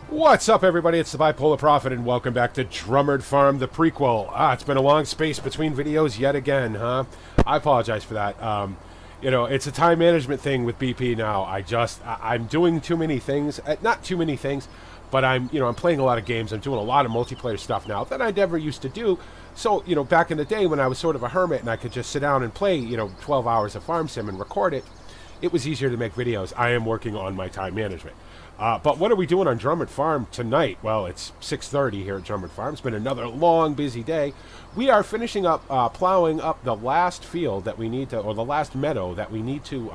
What's up, everybody? It's the Bipolar Prophet, and welcome back to Drumard Farm, the prequel. It's been a long space between videos yet again, huh? I apologize for that. You know, it's a time management thing with BP now. I'm doing too many things. Not too many things, but I'm playing a lot of games. I'm doing a lot of multiplayer stuff now that I never used to do. So, back in the day when I was sort of a hermit and I could just sit down and play, 12 hours of Farm Sim and record it, it was easier to make videos. I am working on my time management. But what are we doing on Drumard Farm tonight? Well, it's 6:30 here at Drumard Farm. It's been another long, busy day. We are finishing up plowing up the last field that we need to, or the last meadow that we need to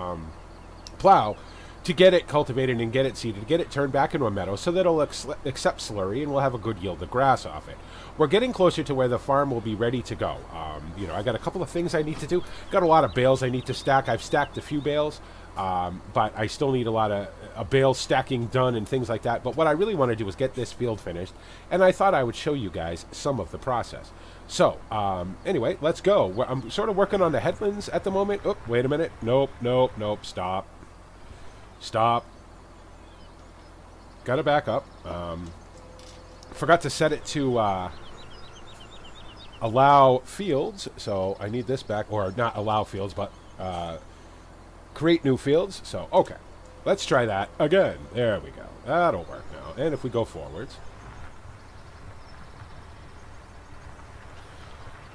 plow to get it cultivated and get it seeded, get it turned back into a meadow so that it'll accept slurry and we'll have a good yield of grass off it. We're getting closer to where the farm will be ready to go. I got a couple of things I need to do. Got a lot of bales I need to stack. I've stacked a few bales. But I still need a lot of bale stacking done and things like that. But what I really want to do is get this field finished, and I thought I would show you guys some of the process. So, anyway, let's go. I'm sort of working on the headlands at the moment. Oh, wait a minute. Nope. Stop. Gotta back up. Forgot to set it to allow fields, so I need this back, or not allow fields, but create new fields. So, okay. Let's try that again. There we go. That'll work now. And if we go forwards.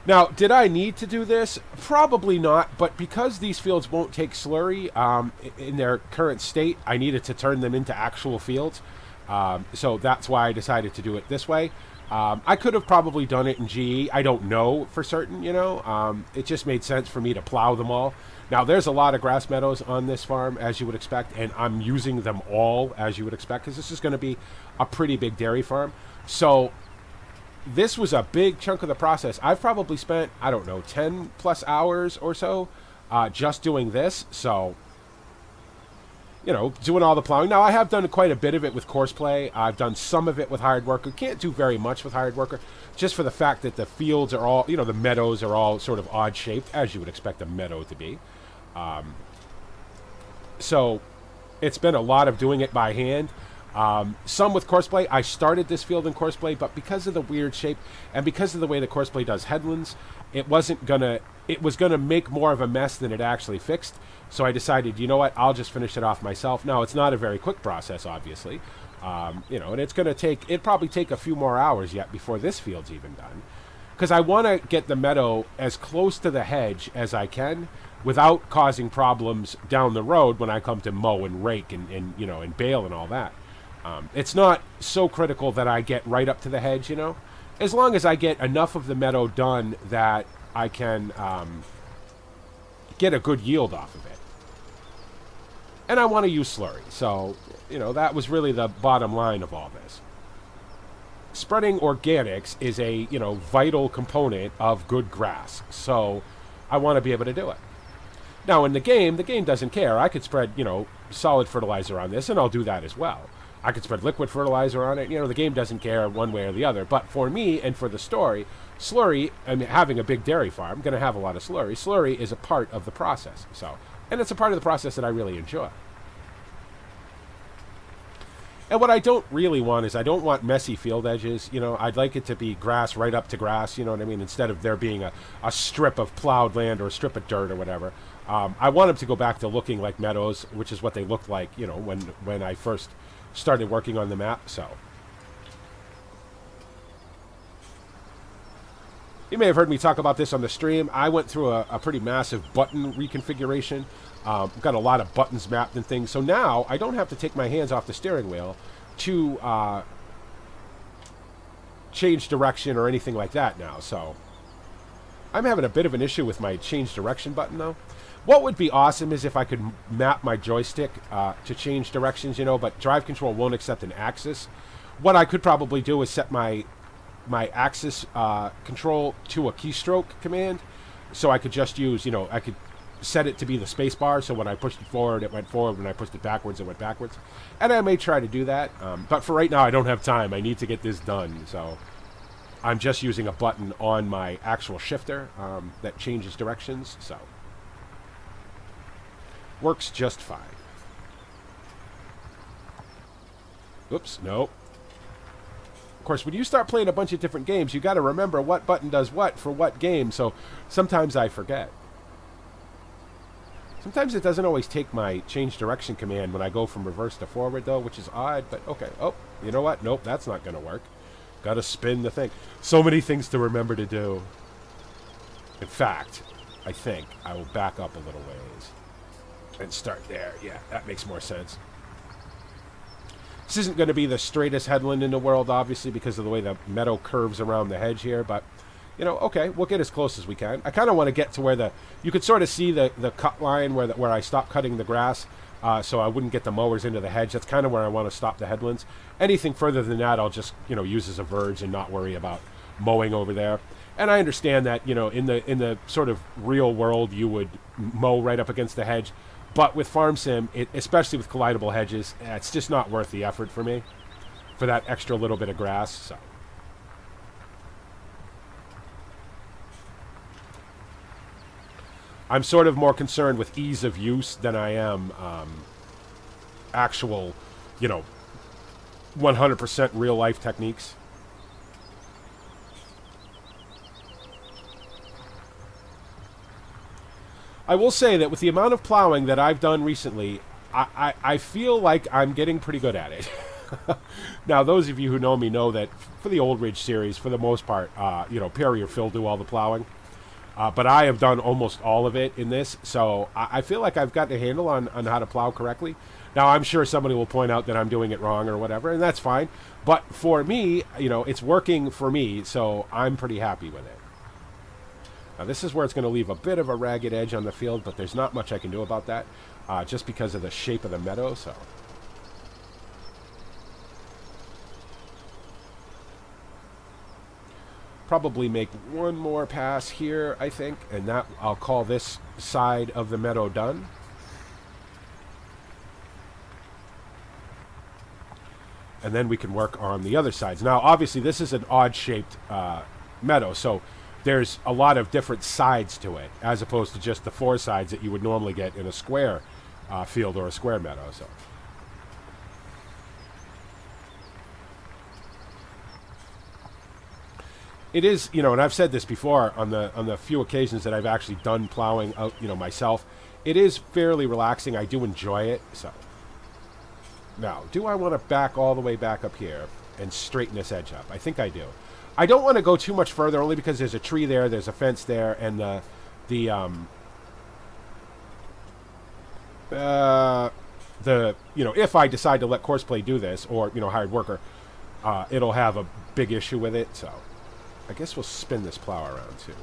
Now, did I need to do this? Probably not, but because these fields won't take slurry in their current state, I needed to turn them into actual fields. So that's why I decided to do it this way. I could have probably done it in GE. I don't know for certain, It just made sense for me to plow them all. Now, there's a lot of grass meadows on this farm, as you would expect, and I'm using them all, as you would expect, because this is going to be a pretty big dairy farm. So this was a big chunk of the process. I've probably spent, I don't know, 10 plus hours or so just doing this. So, doing all the plowing. Now, I have done quite a bit of it with Courseplay. I've done some of it with Hired Worker. Can't do very much with Hired Worker, just for the fact that the fields are all, the meadows are all sort of odd-shaped, as you would expect a meadow to be. So it's been a lot of doing it by hand. Some with Courseplay. I started this field in Courseplay, but because of the weird shape and because of the way the Courseplay does headlands, it was gonna make more of a mess than it actually fixed. So I decided, you know what, I'll just finish it off myself. Now, it's not a very quick process, obviously. And it'd probably take a few more hours yet before this field's even done. Because I want to get the meadow as close to the hedge as I can without causing problems down the road when I come to mow and rake and bale and all that. It's not so critical that I get right up to the hedge, As long as I get enough of the meadow done that I can get a good yield off of it. And I want to use slurry. So, that was really the bottom line of all this. Spreading organics is a, vital component of good grass. So I want to be able to do it. Now, in the game doesn't care. I could spread, solid fertilizer on this, and I'll do that as well. I could spread liquid fertilizer on it. The game doesn't care one way or the other. But for me and for the story, slurry, having a big dairy farm, I'm going to have a lot of slurry. Slurry is a part of the process. And it's a part of the process that I really enjoy. And what I don't really want is I don't want messy field edges. I'd like it to be grass right up to grass, instead of there being a strip of plowed land or a strip of dirt or whatever. I want them to go back to looking like meadows, which is what they looked like, when I first started working on the map. So you may have heard me talk about this on the stream. I went through a pretty massive button reconfiguration. Got a lot of buttons mapped and things. So now I don't have to take my hands off the steering wheel to change direction or anything like that now. So I'm having a bit of an issue with my change direction button, though. What would be awesome is if I could map my joystick to change directions, but drive control won't accept an axis. What I could probably do is set my axis control to a keystroke command, so I could just use, I could set it to be the space bar, so when I pushed it forward, it went forward. When I pushed it backwards, it went backwards. And I may try to do that, but for right now, I don't have time. I need to get this done, so I'm just using a button on my actual shifter that changes directions, so works just fine. Oops, no. course, when you start playing a bunch of different games, you got to remember what button does what for what game. So sometimes I forget. Sometimes it doesn't always take my change direction command when I go from reverse to forward, though, which is odd. But okay. Oh, you know what? Nope, that's not going to work. Got to spin the thing. So many things to remember to do. In fact, I think I will back up a little ways and start there. Yeah, that makes more sense. This isn't going to be the straightest headland in the world, obviously, because of the way the meadow curves around the hedge here, but, you know, okay, we'll get as close as we can. I kind of want to get to where you could sort of see the cut line where I stopped cutting the grass, so I wouldn't get the mowers into the hedge. That's kind of where I want to stop the headlands. Anything further than that, I'll just, you know, use as a verge and not worry about mowing over there. And I understand that, you know, in the sort of real world, you would mow right up against the hedge. But with Farm Sim, especially with collidable hedges, it's just not worth the effort for me, for that extra little bit of grass. So I'm sort of more concerned with ease of use than I am actual, you know, 100% real-life techniques. I will say that with the amount of plowing that I've done recently, I feel like I'm getting pretty good at it. Now, those of you who know me know that for the Old Ridge series, for the most part, you know, Perry or Phil do all the plowing. But I have done almost all of it in this, so I feel like I've got a handle on how to plow correctly. Now, I'm sure somebody will point out that I'm doing it wrong or whatever, and that's fine. But for me, you know, it's working for me, so I'm pretty happy with it. Now, this is where it's going to leave a bit of a ragged edge on the field, but there's not much I can do about that, just because of the shape of the meadow, so. Probably make one more pass here, I think, and that I'll call this side of the meadow done. And then we can work on the other sides. Now, obviously, this is an odd-shaped meadow, so there's a lot of different sides to it, as opposed to just the four sides that you would normally get in a square field or a square meadow. So, it is, you know, and I've said this before on the few occasions that I've actually done plowing out, you know, myself. It is fairly relaxing. I do enjoy it. So, now, do I want to back all the way back up here and straighten this edge up? I think I do. I don't want to go too much further, only because there's a tree there, there's a fence there, and you know, if I decide to let Courseplay do this, or, you know, hired worker, it'll have a big issue with it, so I guess we'll spin this plow around too.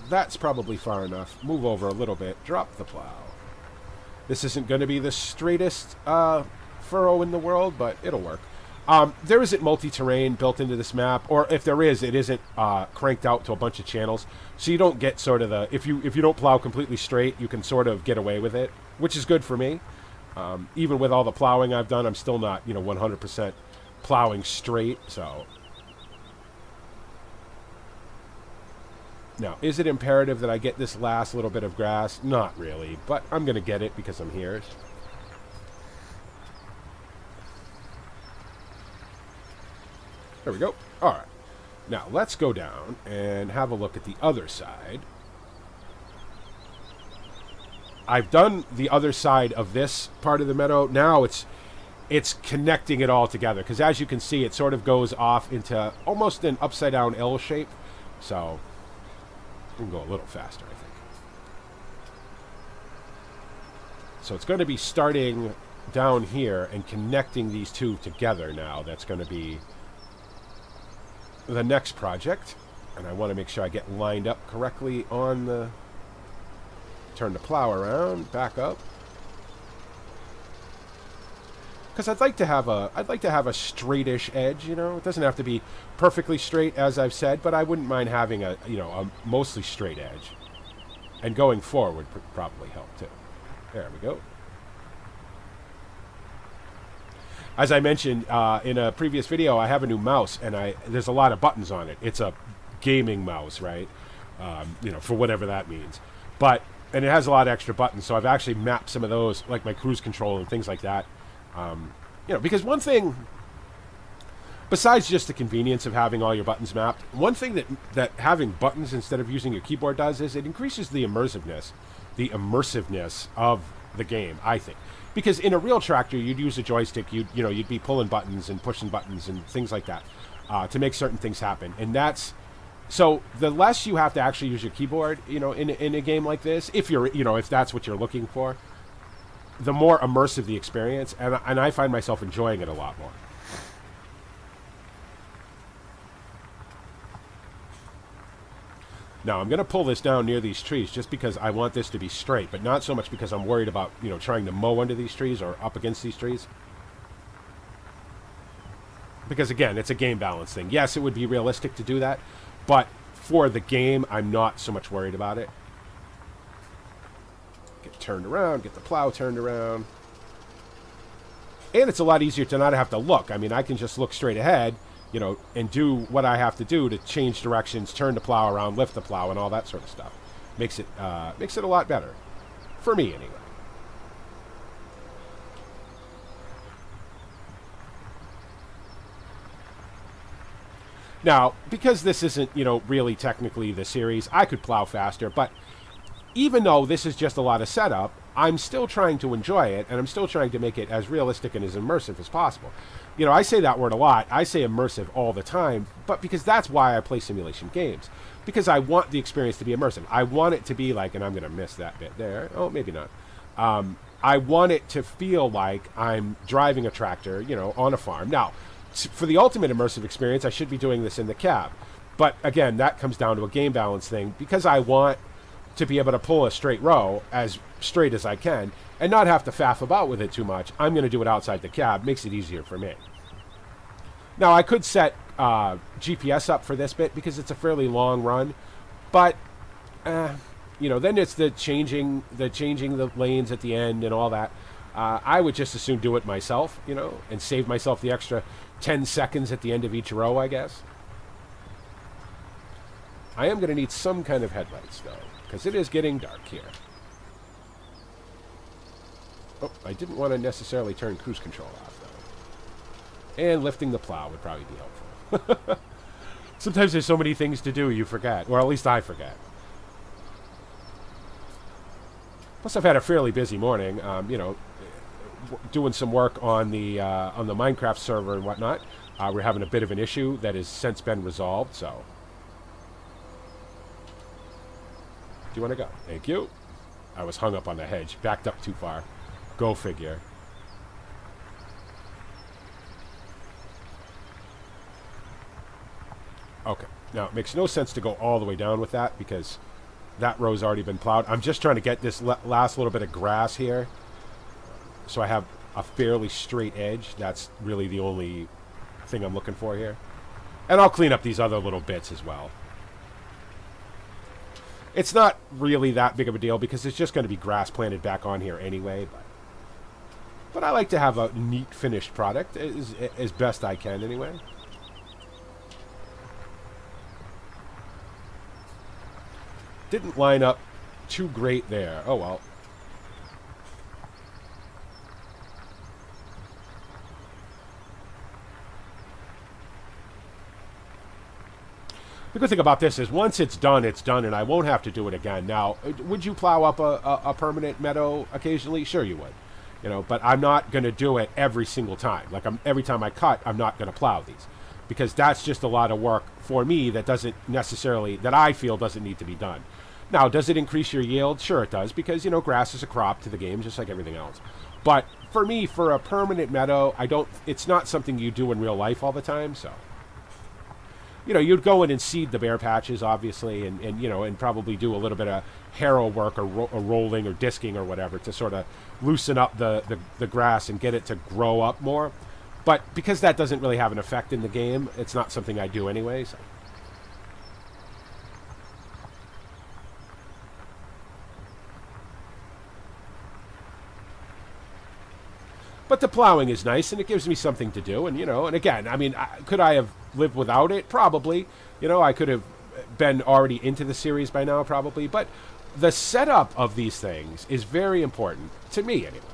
That's probably far enough. Move over a little bit, drop the plow. This isn't going to be the straightest furrow in the world, but it'll work. There isn't multi-terrain built into this map, or if there is, it isn't cranked out to a bunch of channels, so you don't get sort of the, if you don't plow completely straight, you can sort of get away with it, which is good for me. Even with all the plowing I've done, I'm still not, you know, 100% plowing straight, so. Now, is it imperative that I get this last little bit of grass? Not really, but I'm going to get it because I'm here. There we go. All right. Now, let's go down and have a look at the other side. I've done the other side of this part of the meadow. Now it's connecting it all together, because as you can see, it sort of goes off into almost an upside-down L shape. So, we can go a little faster, I think. So it's going to be starting down here and connecting these two together now. That's going to be the next project, and I want to make sure I get lined up correctly on the, turn the plow around, back up, because I'd like to have a straightish edge. You know, it doesn't have to be perfectly straight, as I've said, but I wouldn't mind having a, you know, a mostly straight edge, and going forward would probably help too. There we go. As I mentioned in a previous video, I have a new mouse, and there's a lot of buttons on it. It's a gaming mouse, right? You know, for whatever that means. And it has a lot of extra buttons, so I've actually mapped some of those, like my cruise control and things like that, You know, because one thing, besides just the convenience of having all your buttons mapped, one thing that having buttons instead of using your keyboard does is it increases the immersiveness of the game, I think. Because in a real tractor, you'd use a joystick, you'd be pulling buttons and pushing buttons and things like that to make certain things happen. And that's, so the less you have to actually use your keyboard, you know, in a game like this, if you're, you know, if that's what you're looking for, the more immersive the experience, and I find myself enjoying it a lot more. Now, I'm going to pull this down near these trees just because I want this to be straight, but not so much because I'm worried about, you know, trying to mow under these trees or up against these trees. Because, again, it's a game balance thing. Yes, it would be realistic to do that, but for the game, I'm not so much worried about it. Get turned around, get the plow turned around. And it's a lot easier to not have to look. I mean, I can just look straight ahead, you know, and do what I have to do to change directions, turn the plow around, lift the plow, and all that sort of stuff. Makes it a lot better. For me, anyway. Now, because this isn't, you know, really technically the series, I could plow faster, but even though this is just a lot of setup, I'm still trying to enjoy it, and I'm still trying to make it as realistic and as immersive as possible. You know, I say that word a lot. I say immersive all the time, but because that's why I play simulation games. Because I want the experience to be immersive. I want it to be like, and I'm going to miss that bit there. Oh, maybe not. I want it to feel like I'm driving a tractor, you know, on a farm. Now, for the ultimate immersive experience, I should be doing this in the cab. But again, that comes down to a game balance thing. Because I want to be able to pull a straight row as straight as I can and not have to faff about with it too much, I'm going to do it outside the cab. Makes it easier for me. Now, I could set GPS up for this bit because it's a fairly long run, but you know, then it's the changing the lanes at the end and all that. I would just as soon do it myself, you know, and save myself the extra 10 seconds at the end of each row, I guess. I am going to need some kind of headlights, though, because it is getting dark here. Oh, I didn't want to necessarily turn cruise control off, though. And lifting the plow would probably be helpful. Sometimes there's so many things to do, you forget. Or at least I forget. Plus, I've had a fairly busy morning, you know, doing some work on the Minecraft server and whatnot. We're having a bit of an issue that has since been resolved, so. Do you want to go? Thank you. I was hung up on the hedge, backed up too far. Go figure. Okay. Now, it makes no sense to go all the way down with that because that row's already been plowed. I'm just trying to get this last little bit of grass here so I have a fairly straight edge. That's really the only thing I'm looking for here. And I'll clean up these other little bits as well. It's not really that big of a deal because it's just going to be grass planted back on here anyway. But I like to have a neat finished product as best I can anyway. Didn't line up too great there. Oh well. The good thing about this is once it's done, and I won't have to do it again. Now, would you plow up a permanent meadow occasionally? Sure you would. You know, but I'm not going to do it every single time. Like, every time I cut, I'm not going to plow these. Because that's just a lot of work for me that doesn't necessarily, that I feel doesn't need to be done. Now, does it increase your yield? Sure it does, because, you know, grass is a crop to the game, just like everything else. But for me, for a permanent meadow, it's not something you do in real life all the time, so. You know, you'd go in and seed the bare patches, obviously, and you know, and probably do a little bit of harrow work or rolling or disking or whatever to sort of loosen up the grass and get it to grow up more. But because that doesn't really have an effect in the game, it's not something I do anyway, so. But the plowing is nice, and it gives me something to do. And, you know, and again, I mean, could I have lived without it? Probably. You know, I could have been already into the series by now, probably. But the setup of these things is very important, to me anyway.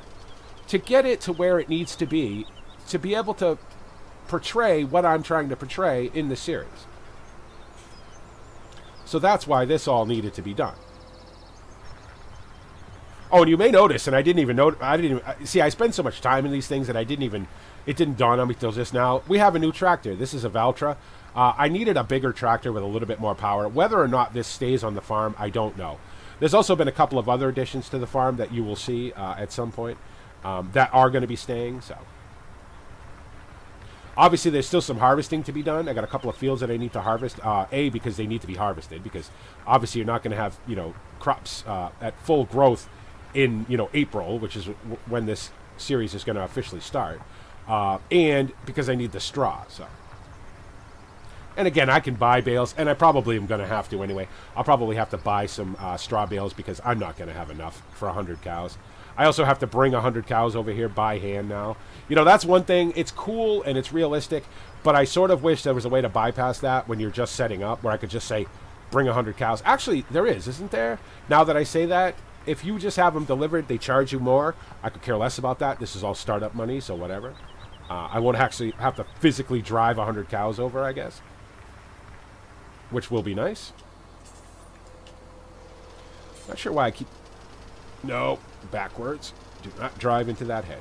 To get it to where it needs to be to be able to portray what I'm trying to portray in the series. So that's why this all needed to be done. Oh, and you may notice, and I didn't even know, see, I spend so much time in these things that it didn't dawn on me till just now. We have a new tractor. This is a Valtra. I needed a bigger tractor with a little bit more power. Whether or not this stays on the farm, I don't know. There's also been a couple of other additions to the farm that you will see at some point that are going to be staying, so. Obviously, there's still some harvesting to be done. I got a couple of fields that I need to harvest. Because they need to be harvested, because obviously you're not going to have, crops at full growth in, April, which is when this series is going to officially start. And because I need the straw, so. And again, I can buy bales, and I probably am going to have to anyway. I'll probably have to buy some straw bales because I'm not going to have enough for 100 cows. I also have to bring 100 cows over here by hand now. That's one thing. It's cool and it's realistic, but I sort of wish there was a way to bypass that when you're just setting up, where I could just say, bring 100 cows. Actually, there is, isn't there? Now that I say that, if you just have them delivered, they charge you more. I could care less about that. This is all startup money, so whatever. I won't actually have to physically drive 100 cows over, I guess, which will be nice. Not sure why I keep... No, backwards. Do not drive into that hedge.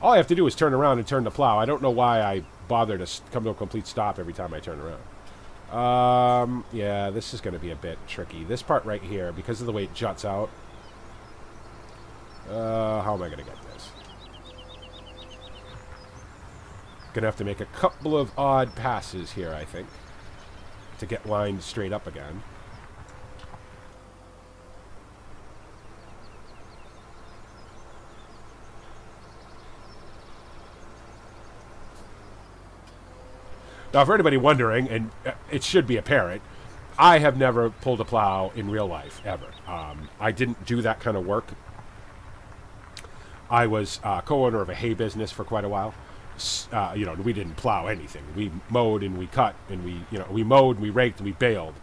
All I have to do is turn around and turn the plow. I don't know why I bother to come to a complete stop every time I turn around. Yeah, this is going to be a bit tricky. This part right here, because of the way it juts out. How am I going to get this? Going to have to make a couple of odd passes here, I think, to get lined straight up again. Now, for anybody wondering, and it should be apparent, I have never pulled a plow in real life, ever. I didn't do that kind of work. I was co-owner of a hay business for quite a while. We didn't plow anything. We mowed and we cut, and we mowed and we raked and we baled,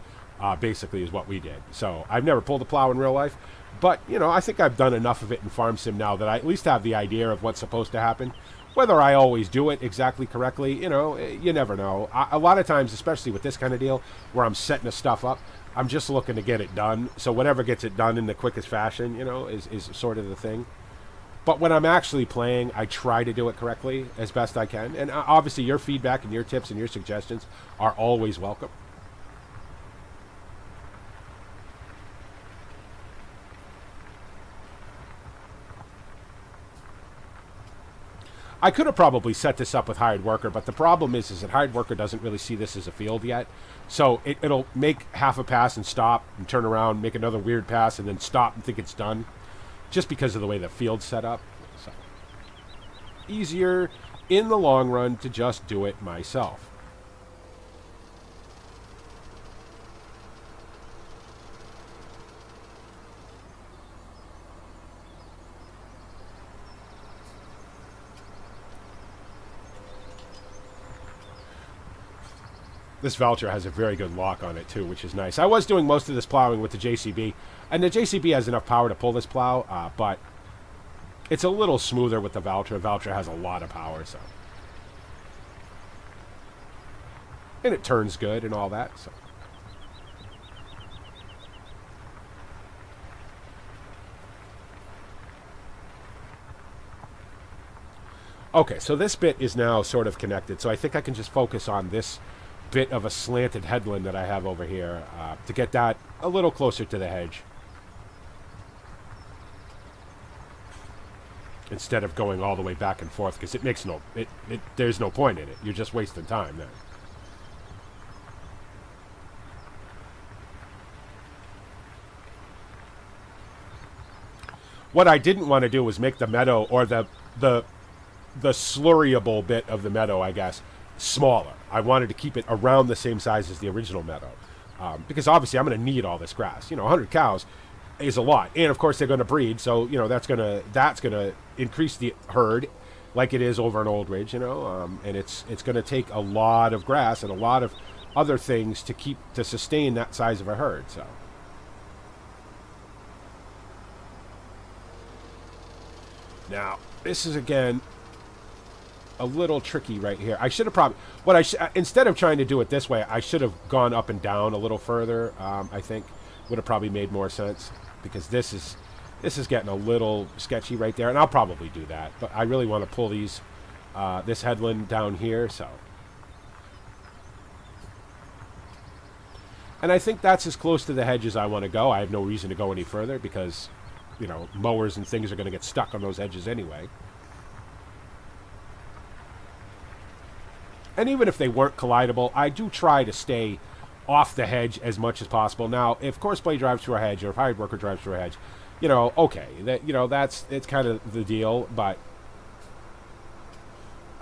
basically is what we did. So I've never pulled a plow in real life, but, I think I've done enough of it in Farm Sim now that I at least have the idea of what's supposed to happen. Whether I always do it exactly correctly, you never know. A lot of times, especially with this kind of deal, where I'm setting the stuff up, I'm just looking to get it done. So whatever gets it done in the quickest fashion, is sort of the thing. But when I'm actually playing, I try to do it correctly as best I can. And obviously, your feedback and your tips and your suggestions are always welcome. I could have probably set this up with hired worker, but the problem is that hired worker doesn't really see this as a field yet. So it'll make half a pass and stop and turn around, make another weird pass, and then stop and think it's done, just because of the way the field's set up. So easier in the long run to just do it myself. This Valtra has a very good lock on it, too, which is nice. I was doing most of this plowing with the JCB, and the JCB has enough power to pull this plow, but it's a little smoother with the Valtra. Valtra has a lot of power, so. And it turns good and all that, so. Okay, so this bit is now sort of connected, so I think I can just focus on this bit of a slanted headland that I have over here to get that a little closer to the hedge, instead of going all the way back and forth, because it makes there's no point in it. You're just wasting time then. What I didn't want to do was make the meadow, or the slurryable bit of the meadow, I guess, smaller. I wanted to keep it around the same size as the original meadow, because obviously I'm going to need all this grass. 100 cows is a lot, and of course they're going to breed, so that's going to increase the herd, like it is over an old ridge, and it's going to take a lot of grass and a lot of other things to sustain that size of a herd. So now This is, again, a little tricky right here. I should have probably... instead of trying to do it this way, I should have gone up and down a little further, I think. Would have probably made more sense. Because this is getting a little sketchy right there. And I'll probably do that. But I really want to pull these... this headland down here, so... And I think that's as close to the hedge as I want to go. I have no reason to go any further because, you know, mowers and things are going to get stuck on those edges anyway. And even if they weren't collidable, I do try to stay off the hedge as much as possible. Now, if Courseplay drives through a hedge or if Hired Worker drives through a hedge, you know, okay, it's kind of the deal, but...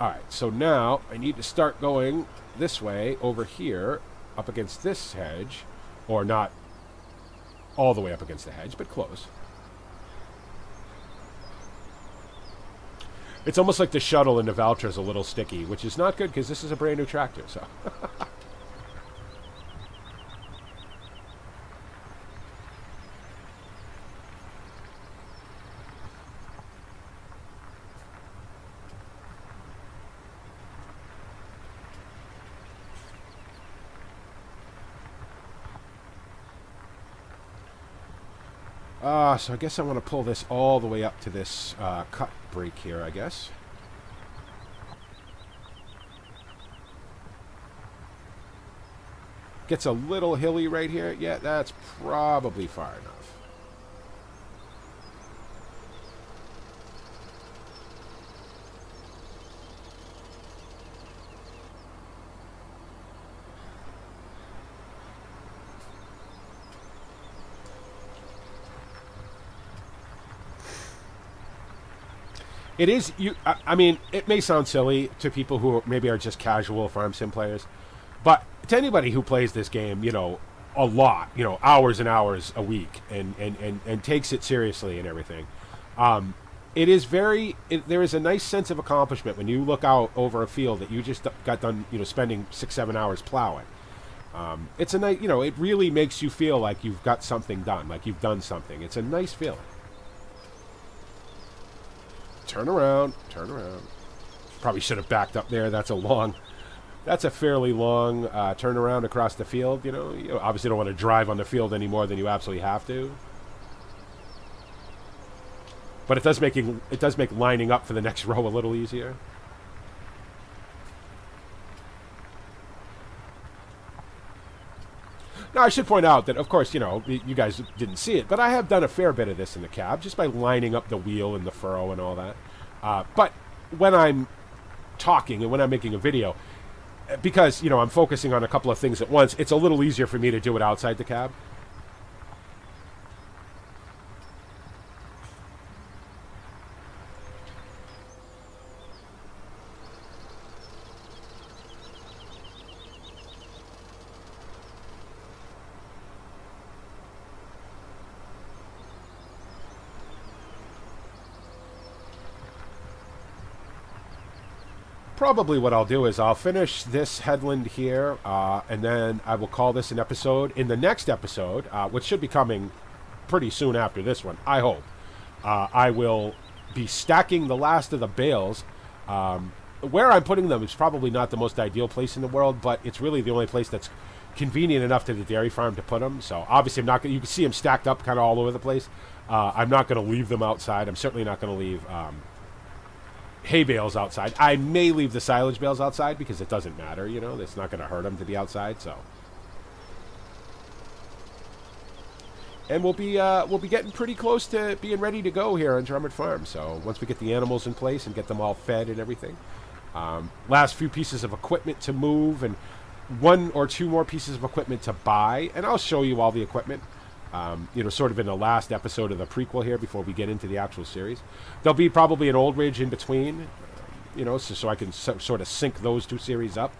Alright, so now I need to start going this way over here up against this hedge, or not all the way up against the hedge, but close. It's almost like the shuttle in the Valtra is a little sticky, which is not good because this is a brand new tractor, so... So I guess I want to pull this all the way up to this cut break here, I guess. Gets a little hilly right here. Yeah, that's probably far enough. It is, I mean, it may sound silly to people who maybe are just casual farm sim players, but to anybody who plays this game, you know, a lot, you know, hours and hours a week and takes it seriously and everything, it is there is a nice sense of accomplishment when you look out over a field that you just got done, you know, spending 6-7 hours plowing. It's a nice, you know, it really makes you feel like you've got something done, like you've done something. It's a nice feeling. Turn around, turn around. Probably should have backed up there. That's a fairly long turnaround across the field. You know, obviously don't want to drive on the field any more than you absolutely have to. But it does make lining up for the next row a little easier. Now, I should point out that, of course, you know, you guys didn't see it, but I have done a fair bit of this in the cab, just by lining up the wheel and the furrow and all that. But when I'm talking and when I'm making a video, because, you know, I'm focusing on a couple of things at once, it's a little easier for me to do it outside the cab. Probably what I'll do is I'll finish this headland here, and then I will call this an episode. In the next episode, which should be coming pretty soon after this one, I hope, I will be stacking the last of the bales. Where I'm putting them is probably not the most ideal place in the world, but it's really the only place that's convenient enough to the dairy farm to put them. So obviously I'm not gonna, you can see them stacked up kind of all over the place. I'm not going to leave them outside. I'm certainly not going to leave hay bales outside. I may leave the silage bales outside because it doesn't matter, you know, it's not going to hurt them to be outside. So, and we'll be getting pretty close to being ready to go here on Drumard Farm. So once we get the animals in place and get them all fed and everything, last few pieces of equipment to move and 1 or 2 more pieces of equipment to buy, and I'll show you all the equipment. You know, sort of in the last episode of the prequel here before we get into the actual series. There'll be probably an old ridge in between, you know, so I can sort of sync those 2 series up.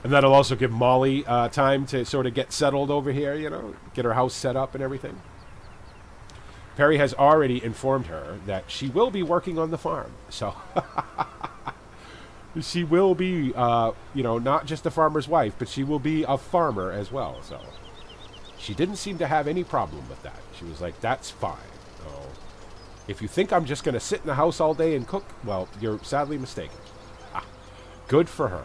And that'll also give Molly time to sort of get settled over here, you know, get her house set up and everything. Perry has already informed her that she will be working on the farm, so... She will be, you know, not just a farmer's wife, but she will be a farmer as well. So she didn't seem to have any problem with that. She was like, that's fine. Oh, if you think I'm just going to sit in the house all day and cook, well, you're sadly mistaken. Ah, good for her.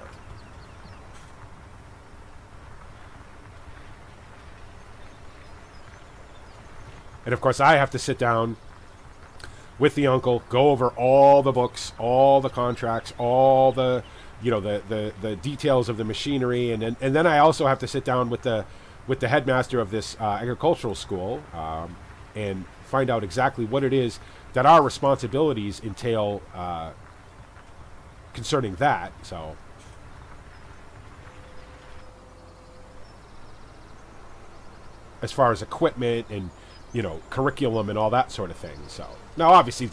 And of course, I have to sit down with the uncle, go over all the books, all the contracts, all the, you know, the details of the machinery, and then I also have to sit down with the headmaster of this agricultural school and find out exactly what it is that our responsibilities entail concerning that. So, as far as equipment and, you know, curriculum and all that sort of thing. So now, obviously,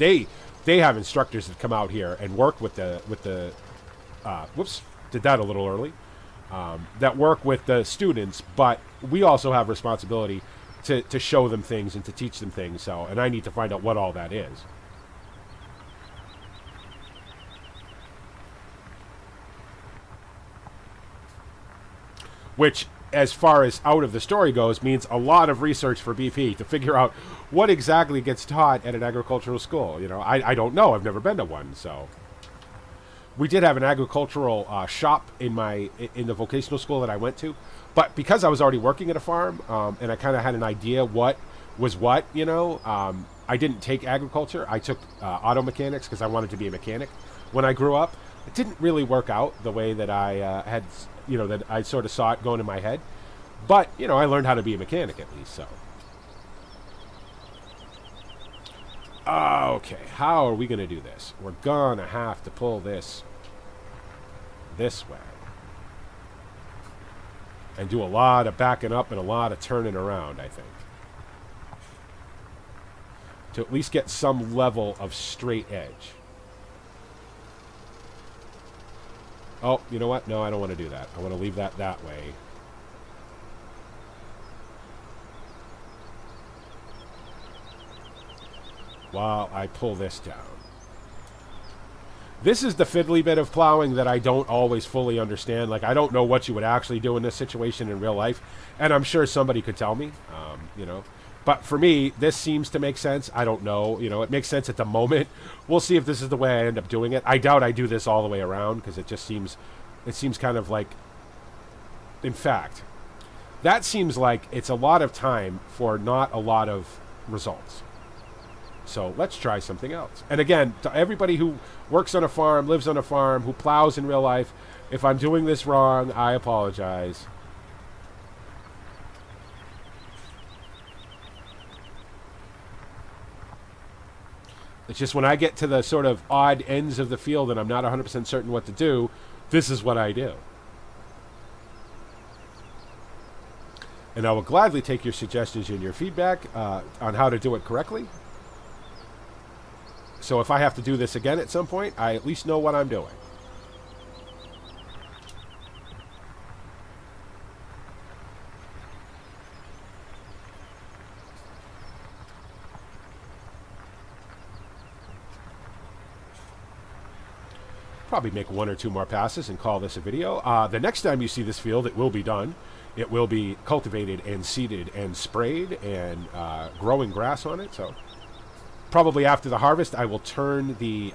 they have instructors that come out here and work with the whoops, did that a little early. That work with the students, but we also have responsibility to show them things and to teach them things. So, and I need to find out what all that is. Which, as far as out of the story goes, means a lot of research for BP to figure out what exactly gets taught at an agricultural school. You know, I don't know. I've never been to one, so. We did have an agricultural shop in the vocational school that I went to, but because I was already working at a farm and I kind of had an idea what was what, you know, I didn't take agriculture. I took auto mechanics because I wanted to be a mechanic when I grew up. It didn't really work out the way that I had, you know, that I sort of saw it going in my head. But, you know, I learned how to be a mechanic at least, so. Okay, how are we going to do this? We're going to have to pull this way. And do a lot of backing up and a lot of turning around, I think. To at least get some level of straight edge. Oh, you know what? No, I don't want to do that. I want to leave that way. While I pull this down. This is the fiddly bit of plowing that I don't always fully understand. Like, I don't know what you would actually do in this situation in real life. And I'm sure somebody could tell me, you know. But for me, this seems to make sense. I don't know. You know, it makes sense at the moment. We'll see if this is the way I end up doing it. I doubt I do this all the way around because it just seems... It seems kind of like... In fact, that seems like it's a lot of time for not a lot of results. So let's try something else. And again, to everybody who works on a farm, lives on a farm, who plows in real life, if I'm doing this wrong, I apologize. It's just when I get to the sort of odd ends of the field and I'm not 100% certain what to do, this is what I do. And I will gladly take your suggestions and your feedback on how to do it correctly. So if I have to do this again at some point, I at least know what I'm doing. Probably make one or two more passes and call this a video. The next time you see this field, it will be done. It will be cultivated and seeded and sprayed and growing grass on it. So probably after the harvest, I will turn the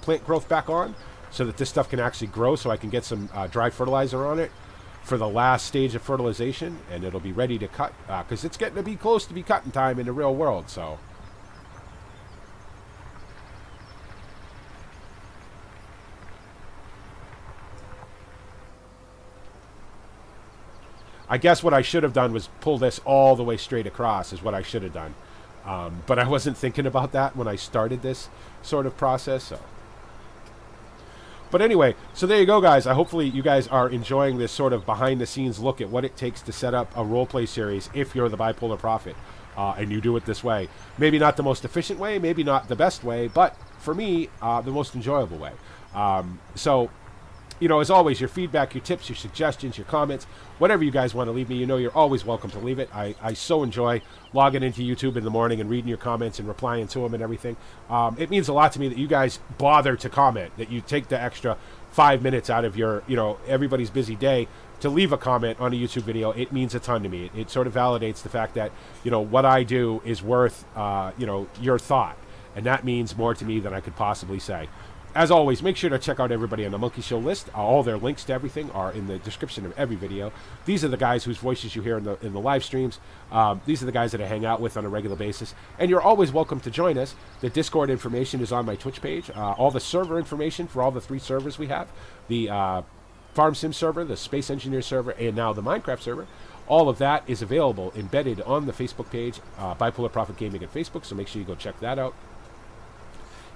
plant growth back on so that this stuff can actually grow, so I can get some dry fertilizer on it for the last stage of fertilization, and it'll be ready to cut because it's getting to be close to be cutting time in the real world. So I guess what I should have done was pull this all the way straight across is what I should have done. But I wasn't thinking about that when I started this sort of process. So. But anyway, so there you go, guys. Hopefully you guys are enjoying this sort of behind-the-scenes look at what it takes to set up a roleplay series if you're the Bipolar Prophet and you do it this way. Maybe not the most efficient way, maybe not the best way, but for me, the most enjoyable way. So, you know, as always, your feedback, your tips, your suggestions, your comments, whatever you guys want to leave me, you know you're always welcome to leave it. I so enjoy logging into YouTube in the morning and reading your comments and replying to them and everything. It means a lot to me that you guys bother to comment, that you take the extra 5 minutes out of your, everybody's busy day to leave a comment on a YouTube video, it means a ton to me. It sort of validates the fact that, what I do is worth, your thought. And that means more to me than I could possibly say. As always, make sure to check out everybody on the Monkey Show list. All their links to everything are in the description of every video. These are the guys whose voices you hear in the live streams. These are the guys that I hang out with on a regular basis. And you're always welcome to join us. The Discord information is on my Twitch page. All the server information for all the 3 servers we have. The Farm Sim server, the Space Engineer server, and now the Minecraft server. All of that is available, embedded on the Facebook page, Bipolar Prophet Gaming at Facebook, so make sure you go check that out.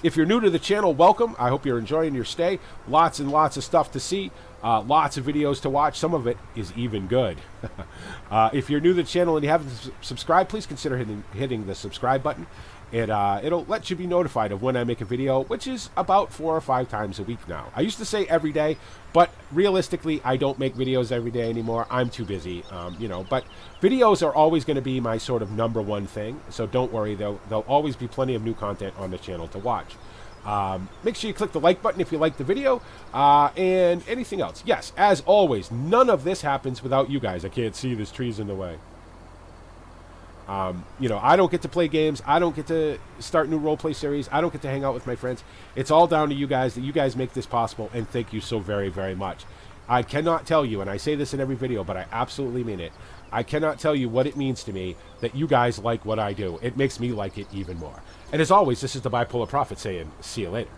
If you're new to the channel, welcome. I hope you're enjoying your stay. Lots and lots of stuff to see. Lots of videos to watch. Some of it is even good. If you're new to the channel and you haven't subscribed, please consider hitting the subscribe button. It'll let you be notified of when I make a video, which is about 4 or 5 times a week now. I used to say every day, but realistically, I don't make videos every day anymore. I'm too busy, But videos are always going to be my sort of #1 thing, so don't worry. There'll always be plenty of new content on the channel to watch. Make sure you click the like button if you like the video, and anything else. Yes, as always, none of this happens without you guys. I can't see, there's trees in the way. I don't get to play games. I don't get to start new roleplay series. I don't get to hang out with my friends. It's all down to you guys, that you guys make this possible, and thank you so very, very much. I cannot tell you, and I say this in every video, but I absolutely mean it. I cannot tell you what it means to me that you guys like what I do. It makes me like it even more. And as always, this is the Bipolar Prophet saying, see you later.